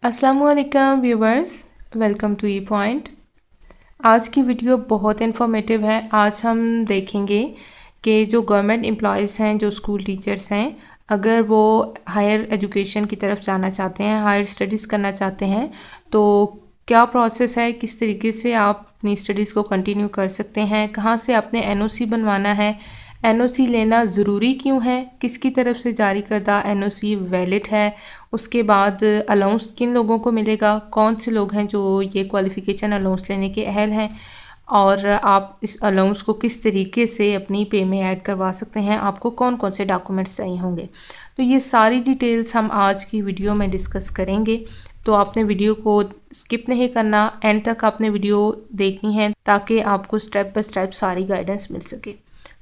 अस्सलामुअलैकुम viewers, welcome to E point. आज की वीडियो बहुत इन्फॉर्मेटिव है। आज हम देखेंगे कि जो गवर्नमेंट एम्प्लॉयज़ हैं, जो स्कूल टीचर्स हैं, अगर वो हायर एजुकेशन की तरफ जाना चाहते हैं, हायर स्टडीज़ करना चाहते हैं, तो क्या प्रोसेस है, किस तरीके से आप अपनी स्टडीज़ को कंटिन्यू कर सकते हैं, कहाँ से आपने एनओसी बनवाना है, एनओसी लेना ज़रूरी क्यों है, किसकी तरफ से जारी करदा एनओसी वैलिड है, उसके बाद अलाउंस किन लोगों को मिलेगा, कौन से लोग हैं जो ये क्वालिफ़िकेशन अलाउंस लेने के अहल हैं, और आप इस अलाउंस को किस तरीके से अपनी पे में ऐड करवा सकते हैं, आपको कौन कौन से डॉक्यूमेंट्स चाहिए होंगे। तो ये सारी डिटेल्स हम आज की वीडियो में डिस्कस करेंगे। तो आपने वीडियो को स्किप नहीं करना, एंड तक आपने वीडियो देखनी है ताकि आपको स्टेप बाय स्टेप सारी गाइडेंस मिल सके।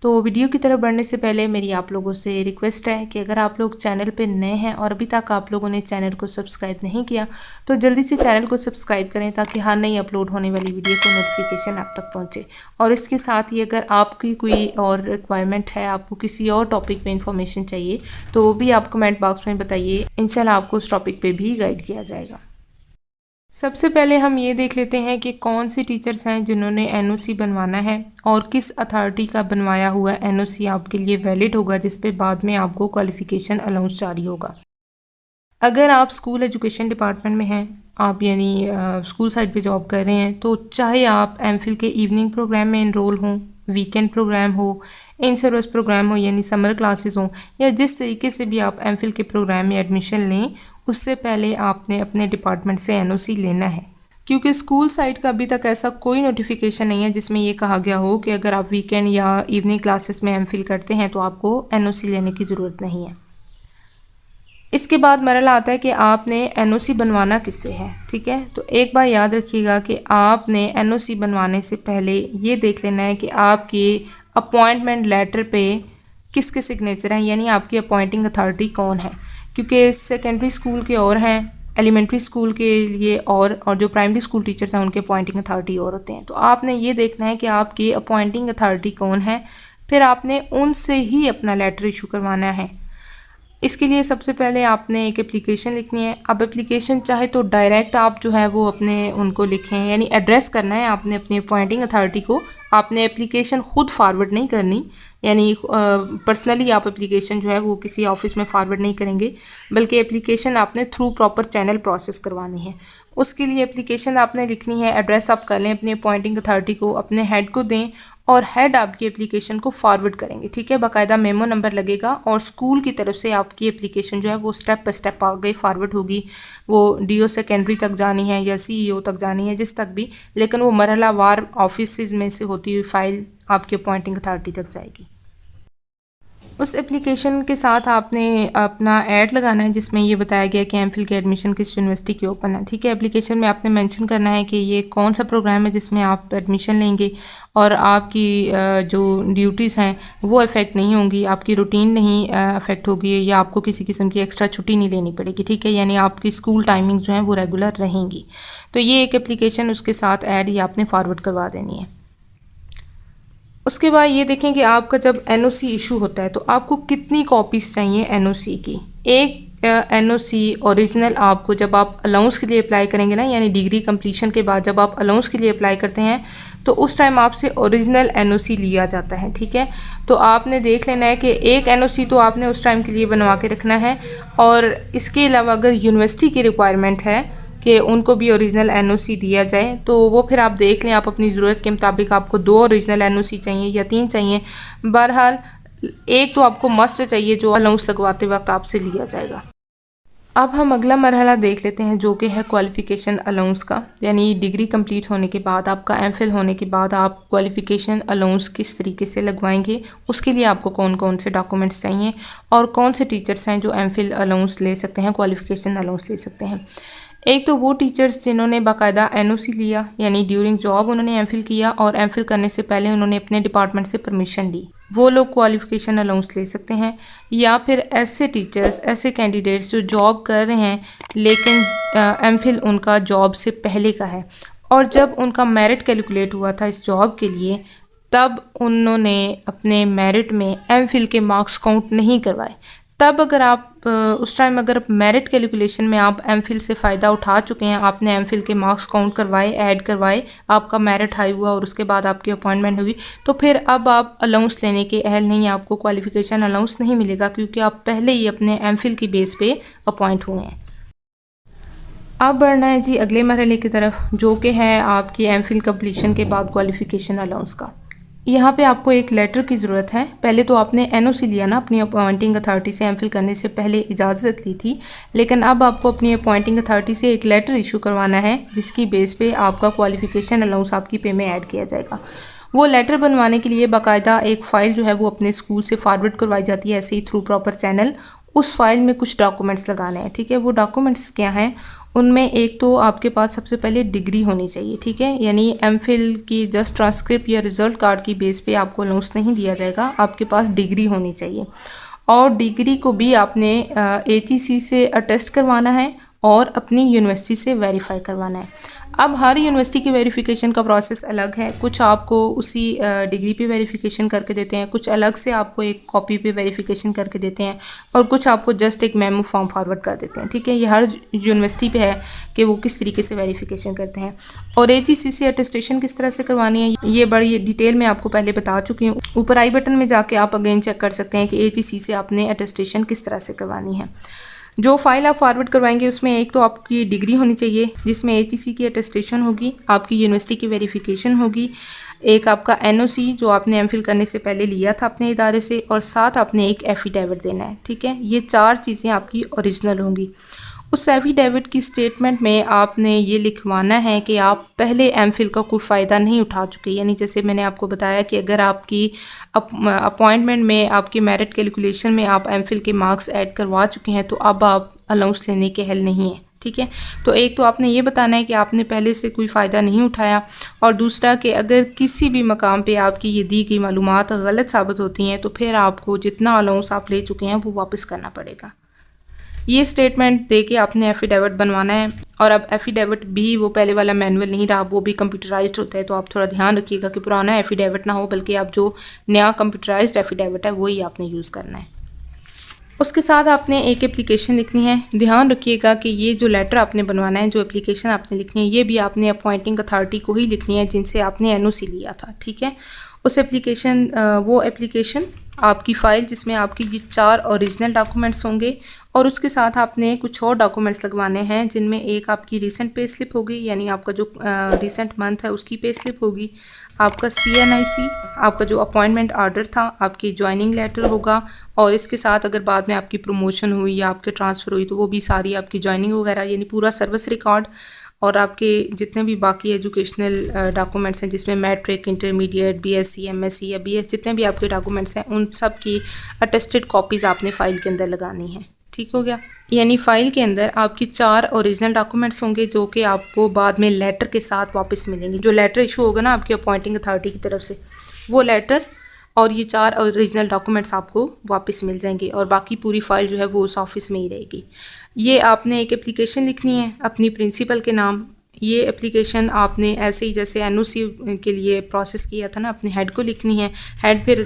तो वीडियो की तरफ बढ़ने से पहले मेरी आप लोगों से रिक्वेस्ट है कि अगर आप लोग चैनल पे नए हैं और अभी तक आप लोगों ने चैनल को सब्सक्राइब नहीं किया तो जल्दी से चैनल को सब्सक्राइब करें ताकि हर नई अपलोड होने वाली वीडियो को नोटिफिकेशन आप तक पहुंचे। और इसके साथ ही अगर आपकी कोई और रिक्वायरमेंट है, आपको किसी और टॉपिक पे इंफॉर्मेशन चाहिए, तो वो भी आप कमेंट बॉक्स में बताइए। इंशाल्लाह आपको उस टॉपिक पे भी गाइड किया जाएगा। सबसे पहले हम ये देख लेते हैं कि कौन से टीचर्स हैं जिन्होंने एनओसी बनवाना है और किस अथॉरिटी का बनवाया हुआ एनओसी आपके लिए वैलिड होगा, जिस पे बाद में आपको क्वालिफ़िकेशन अलाउंस जारी होगा। अगर आप स्कूल एजुकेशन डिपार्टमेंट में हैं, आप यानी स्कूल साइड पे जॉब कर रहे हैं, तो चाहे आप एमफिल के इवनिंग प्रोग्राम में इनरोल हों, वीकेंड प्रोग्राम हो, इन सर्विस प्रोग्राम हो यानी समर क्लासेस हों, या जिस तरीके से भी आप एमफिल के प्रोग्राम में एडमिशन लें, उससे पहले आपने अपने डिपार्टमेंट से एनओसी लेना है। क्योंकि स्कूल साइड का अभी तक ऐसा कोई नोटिफिकेशन नहीं है जिसमें ये कहा गया हो कि अगर आप वीकेंड या इवनिंग क्लासेस में एमफिल करते हैं तो आपको एनओसी लेने की ज़रूरत नहीं है। इसके बाद मरला आता है कि आपने एनओसी बनवाना किससे है। ठीक है, तो एक बार याद रखिएगा कि आपने एनओसी बनवाने से पहले ये देख लेना है कि आपके अपॉइंटमेंट लेटर पे किसके सिग्नेचर हैं, यानी आपकी अपॉइंटिंग अथॉरिटी कौन है। क्योंकि सेकेंडरी स्कूल के और हैं, एलिमेंट्री स्कूल के लिए और जो प्राइमरी स्कूल टीचर्स हैं उनके अपॉइंटिंग अथॉरिटी और होते हैं। तो आपने ये देखना है कि आपकी अपॉइंटिंग अथॉरिटी कौन है, फिर आपने उनसे ही अपना लेटर इशू करवाना है। इसके लिए सबसे पहले आपने एक एप्लीकेशन लिखनी है। अब एप्लीकेशन चाहे तो डायरेक्ट आप जो है वो अपने उनको लिखें, यानी एड्रेस करना है आपने अपनी अपॉइंटिंग अथॉरिटी को। आपने एप्लीकेशन खुद फॉरवर्ड नहीं करनी, यानी पर्सनली आप एप्लीकेशन जो है वो किसी ऑफिस में फॉरवर्ड नहीं करेंगे, बल्कि एप्लीकेशन आपने थ्रू प्रॉपर चैनल प्रोसेस करवानी है। उसके लिए एप्लीकेशन आपने लिखनी है, एड्रेस आप कर लें अपनी अपॉइंटिंग अथॉरिटी को, अपने हेड को दें और हेड आपकी एप्लीकेशन को फॉरवर्ड करेंगे। ठीक है, बाकायदा मेमो नंबर लगेगा और स्कूल की तरफ से आपकी एप्लीकेशन जो है वो स्टेप बाय स्टेप आगे फॉरवर्ड होगी। वो डीओ सेकेंडरी तक जानी है या सीईओ तक जानी है, जिस तक भी, लेकिन वो मरहला वार ऑफिस में से होती हुई फाइल आपकी अपॉइंटिंग अथॉरिटी तक जाएगी। उस एप्लीकेशन के साथ आपने अपना ऐड लगाना है जिसमें ये बताया गया कि एमफिल के एडमिशन किस यूनिवर्सिटी के ओपन है। ठीक है, एप्लीकेशन में आपने मेंशन करना है कि ये कौन सा प्रोग्राम है जिसमें आप एडमिशन लेंगे और आपकी जो ड्यूटीज़ हैं वो इफ़ेक्ट नहीं होंगी, आपकी रूटीन नहीं अफेक्ट होगी, या आपको किसी किस्म की एक्स्ट्रा छुट्टी नहीं लेनी पड़ेगी। ठीक है, यानी आपकी स्कूल टाइमिंग जो है वो रेगुलर रहेंगी। तो ये एक एप्लीकेशन, उसके साथ ऐड ये आपने फॉरवर्ड करवा देनी है। उसके बाद ये देखें कि आपका जब एनओसी इशू होता है तो आपको कितनी कॉपीज़ चाहिए एनओसी की। एक एनओसी ओरिजिनल आपको जब आप अलाउंस के लिए अप्लाई करेंगे ना, यानी डिग्री कंप्लीशन के बाद जब आप अलाउंस के लिए अप्लाई करते हैं तो उस टाइम आपसे ओरिजिनल एनओसी लिया जाता है। ठीक है, तो आपने देख लेना है कि एक एनओसी तो आपने उस टाइम के लिए बनवा के रखना है, और इसके अलावा अगर यूनिवर्सिटी की रिक्वायरमेंट है कि उनको भी ओरिजिनल एनओसी दिया जाए तो वो फिर आप देख लें, आप अपनी ज़रूरत के मुताबिक आपको 2 ओरिजिनल एनओसी चाहिए या 3 चाहिए। बहरहाल एक तो आपको मस्ट चाहिए जो अलाउंस लगवाते वक्त आपसे लिया जाएगा। अब हम अगला मरहला देख लेते हैं जो कि है क्वालिफ़िकेशन अलाउंस का, यानी डिग्री कंप्लीट होने के बाद, आपका एमफिल होने के बाद आप क्वालिफ़िकेशन अलाउंस किस तरीके से लगवाएंगे, उसके लिए आपको कौन कौन से डॉक्यूमेंट्स चाहिए और कौन से टीचर्स हैं जो एमफिल अलाउंस ले सकते हैं, क्वालिफ़िकेशन अलाउंस ले सकते हैं। एक तो वो टीचर्स जिन्होंने बाकायदा एनओसी लिया, यानी ड्यूरिंग जॉब उन्होंने एमफिल किया और एमफिल करने से पहले उन्होंने अपने डिपार्टमेंट से परमिशन ली, वो लोग क्वालिफ़िकेशन अलाउंस ले सकते हैं। या फिर ऐसे टीचर्स, ऐसे कैंडिडेट्स जो जॉब कर रहे हैं लेकिन एमफिल उनका जॉब से पहले का है, और जब उनका मेरिट कैलकुलेट हुआ था इस जॉब के लिए तब उन्होंने अपने मेरिट में एमफिल के मार्क्स काउंट नहीं करवाए। तब अगर आप उस टाइम अगर मेरिट कैलकुलेशन में आप एमफिल से फ़ायदा उठा चुके हैं, आपने एमफिल के मार्क्स काउंट करवाए, ऐड करवाए, आपका मेरिट हाई हुआ और उसके बाद आपकी अपॉइंटमेंट हुई, तो फिर अब आप अलाउंस लेने के अहल नहीं हैं, आपको क्वालिफिकेशन अलाउंस नहीं मिलेगा क्योंकि आप पहले ही अपने एमफिल की बेस पे अपॉइंट हुए हैं। अब बढ़ना है जी अगले मरहले की तरफ, जो कि है आपकी एमफिल कंप्लीशन के बाद क्वालिफिकेशन अलाउंस का। यहाँ पे आपको एक लेटर की ज़रूरत है। पहले तो आपने एनओसी लिया ना, अपनी अपॉइंटिंग अथॉरिटी से एमफिल करने से पहले इजाज़त ली थी, लेकिन अब आपको अपनी अपॉइंटिंग अथॉरिटी से एक लेटर इशू करवाना है जिसकी बेस पे आपका क्वालिफिकेशन अलाउंस आपकी पे में ऐड किया जाएगा। वो लेटर बनवाने के लिए बाकायदा एक फ़ाइल जो है वो अपने स्कूल से फॉरवर्ड करवाई जाती है, ऐसे ही थ्रू प्रॉपर चैनल। उस फाइल में कुछ डॉक्यूमेंट्स लगाने हैं, ठीक है। वो डॉक्यूमेंट्स क्या हैं, उनमें एक तो आपके पास सबसे पहले डिग्री होनी चाहिए, ठीक है। यानी एमफिल की जस्ट ट्रांसक्रिप्ट या रिजल्ट कार्ड की बेस पे आपको अलाउंस नहीं दिया जाएगा, आपके पास डिग्री होनी चाहिए। और डिग्री को भी आपने एचईसी से अटेस्ट करवाना है और अपनी यूनिवर्सिटी से वेरीफाई करवाना है। अब हर यूनिवर्सिटी की वेरिफिकेशन का प्रोसेस अलग है, कुछ आपको उसी डिग्री पे वेरिफिकेशन करके देते हैं, कुछ अलग से आपको एक कॉपी पे वेरिफिकेशन करके देते हैं, और कुछ आपको जस्ट एक मेमो फॉर्म फॉरवर्ड कर देते हैं, ठीक है। ये हर यूनिवर्सिटी पे है कि वो किस तरीके से वेरिफिकेशन करते हैं। और एचईसी से अटेस्टेशन किस तरह से करवानी है ये बड़ी डिटेल में आपको पहले बता चुकी हूँ। ऊपर आई बटन में जाके आप अगेन चेक कर सकते हैं कि एचईसी से आपने अटेस्टेशन किस तरह से करवानी है। जो फाइल आप फॉरवर्ड करवाएंगे उसमें एक तो आपकी डिग्री होनी चाहिए जिसमें एचईसी की अटेस्टेशन होगी, आपकी यूनिवर्सिटी की वेरिफिकेशन होगी, एक आपका एनओसी जो आपने एमफिल करने से पहले लिया था अपने इदारे से, और साथ आपने एक एफिडेविट देना है, ठीक है। ये 4 चीज़ें आपकी ओरिजिनल होंगी। उस एफिडेविट की स्टेटमेंट में आपने ये लिखवाना है कि आप पहले एमफिल का कोई फ़ायदा नहीं उठा चुके। यानी जैसे मैंने आपको बताया कि अगर आपकी अपॉइंटमेंट में आपकी मेरिट कैलकुलेशन में आप एमफिल के मार्क्स ऐड करवा चुके हैं तो अब आप अलाउंस लेने के हल नहीं है, ठीक है। तो एक तो आपने ये बताना है कि आपने पहले से कोई फ़ायदा नहीं उठाया, और दूसरा कि अगर किसी भी मकाम पे आपकी ये दी गई मालूमात गलत साबित होती हैं तो फिर आपको जितना अलाउंस आप ले चुके हैं वो वापस करना पड़ेगा। ये स्टेटमेंट दे के आपने एफिडेविट बनवाना है। और अब एफिडेविट भी वो पहले वाला मैनुअल नहीं रहा, वो भी कंप्यूटराइज्ड होता है, तो आप थोड़ा ध्यान रखिएगा कि पुराना एफिडेविट ना हो, बल्कि आप जो नया कंप्यूटराइज्ड एफिडेविट है वही आपने यूज़ करना है। उसके साथ आपने एक एप्लीकेशन लिखनी है। ध्यान रखिएगा कि ये जो लेटर आपने बनवाना है, जो एप्लीकेशन आपने लिखनी है, ये भी आपने अपॉइंटिंग अथॉरिटी को ही लिखनी है जिनसे आपने एनओसी लिया था, ठीक है। उस एप्लीकेशन वो एप्लीकेशन आपकी फ़ाइल जिसमें आपकी ये 4 ओरिजिनल डॉक्यूमेंट्स होंगे, और उसके साथ आपने कुछ और डॉक्यूमेंट्स लगवाने हैं जिनमें एक आपकी रीसेंट पे स्लिप होगी, यानी आपका जो रीसेंट मंथ है उसकी पे स्लिप होगी, आपका CNIC, आपका जो अपॉइंटमेंट ऑर्डर था, आपकी ज्वाइनिंग लेटर होगा, और इसके साथ अगर बाद में आपकी प्रमोशन हुई या आपके ट्रांसफ़र हुई तो वो भी सारी आपकी ज्वाइनिंग वगैरह, यानी पूरा सर्विस रिकॉर्ड, और आपके जितने भी बाकी एजुकेशनल डॉक्यूमेंट्स हैं जिसमें मैट्रिक, इंटरमीडिएट, BSc, MSc या BS, जितने भी आपके डॉक्यूमेंट्स हैं उन सब की अटेस्टेड कॉपीज़ आपने फ़ाइल के अंदर लगानी है, ठीक हो गया। यानी फ़ाइल के अंदर आपकी 4 ओरिजिनल डॉक्यूमेंट्स होंगे जो कि आपको बाद में लेटर के साथ वापस मिलेंगे। जो लेटर इशू होगा ना आपकी अपॉइंटिंग अथॉरिटी की तरफ से, वो लेटर और ये 4 ओरिजिनल डॉक्यूमेंट्स आपको वापस मिल जाएंगे, और बाकी पूरी फ़ाइल जो है वो उस ऑफिस में ही रहेगी। ये आपने एक एप्लीकेशन लिखनी है अपनी प्रिंसिपल के नाम। ये एप्लीकेशन आपने ऐसे ही जैसे एनओसी के लिए प्रोसेस किया था ना, अपने हेड को लिखनी है। हेड फिर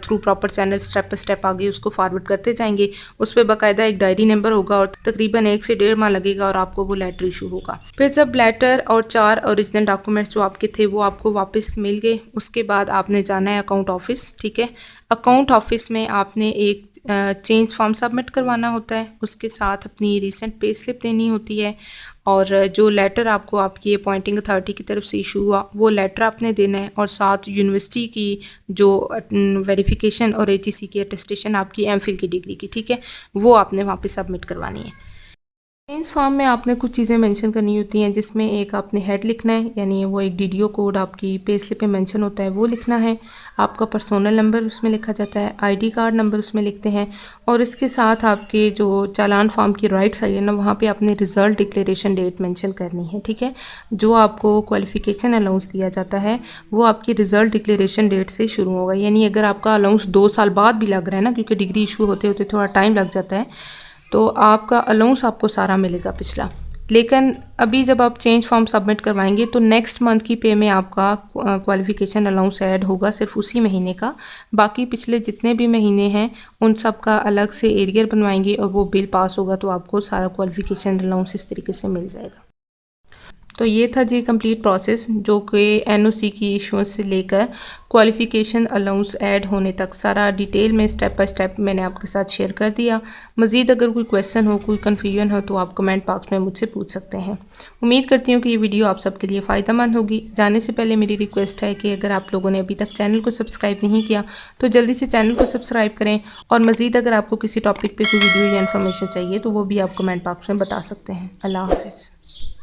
through proper channel step by step आगे उसको फॉरवर्ड करते जाएंगे। उस पर बाकायदा एक डायरी नंबर होगा और तकरीबन 1 से 1.5 माह लगेगा और आपको वो लेटर इशू होगा। फिर जब लेटर और 4 ओरिजिनल डॉक्यूमेंट्स जो आपके थे वो आपको वापस मिल गए, उसके बाद आपने जाना है अकाउंट ऑफिस, ठीक है। अकाउंट ऑफिस में आपने एक चेंज फॉर्म सबमिट करवाना होता है, उसके साथ अपनी रिसेंट पे स्लिप देनी होती है, और जो लेटर आपको आपकी अपॉइंटिंग अथॉरिटी की तरफ से इशू हुआ वो लेटर आपने देना है, और साथ यूनिवर्सिटी की जो वेरिफिकेशन और एचईसी की अटेस्टेशन आपकी एमफिल की डिग्री की, ठीक है, वो आपने वहाँ पे सबमिट करवानी है। चेंज फॉर्म में आपने कुछ चीज़ें मेंशन करनी होती हैं, जिसमें एक आपने हेड लिखना है, यानी वो एक DDO कोड आपकी पे स्लिप पे मेंशन होता है वो लिखना है, आपका पर्सनल नंबर उसमें लिखा जाता है, ID कार्ड नंबर उसमें लिखते हैं, और इसके साथ आपके जो चालान फॉर्म की राइट साइड है ना, वहाँ पे आपने रिज़ल्ट डिक्लेरेशन डेट मेंशन करनी है, ठीक है। जो आपको क्वालिफिकेशन अलाउंस दिया जाता है वो आपकी रिज़ल्ट डिक्लेरेशन डेट से शुरू होगा। यानी अगर आपका अलाउंस 2 साल बाद भी लग रहा है ना, क्योंकि डिग्री इशू होते होते थोड़ा टाइम लग जाता है, तो आपका अलाउंस आपको सारा मिलेगा पिछला, लेकिन अभी जब आप चेंज फॉर्म सबमिट करवाएंगे तो नेक्स्ट मंथ की पे में आपका क्वालिफ़िकेशन अलाउंस ऐड होगा, सिर्फ उसी महीने का। बाकी पिछले जितने भी महीने हैं उन सब का अलग से एरियर बनवाएंगे और वो बिल पास होगा तो आपको सारा क्वालिफ़िकेशन अलाउंस इस तरीके से मिल जाएगा। तो ये था जी कंप्लीट प्रोसेस, जो कि एनओसी की इशूएंस से लेकर क्वालिफ़िकेशन अलाउंस ऐड होने तक सारा डिटेल में स्टेप बाय स्टेप मैंने आपके साथ शेयर कर दिया। मज़ीद अगर कोई क्वेश्चन हो, कोई कन्फ्यूजन हो तो आप कमेंट बॉक्स में मुझसे पूछ सकते हैं। उम्मीद करती हूँ कि ये वीडियो आप सबके लिए फ़ायदेमंद होगी। जाने से पहले मेरी रिक्वेस्ट है कि अगर आप लोगों ने अभी तक चैनल को सब्सक्राइब नहीं किया तो जल्दी से चैनल को सब्सक्राइब करें, और मज़ीद अगर आपको किसी टॉपिक पर कोई वीडियो या इन्फॉर्मेशन चाहिए तो वो भी आप कमेंट बॉक्स में बता सकते हैं। अल्लाह हाफ़िज़।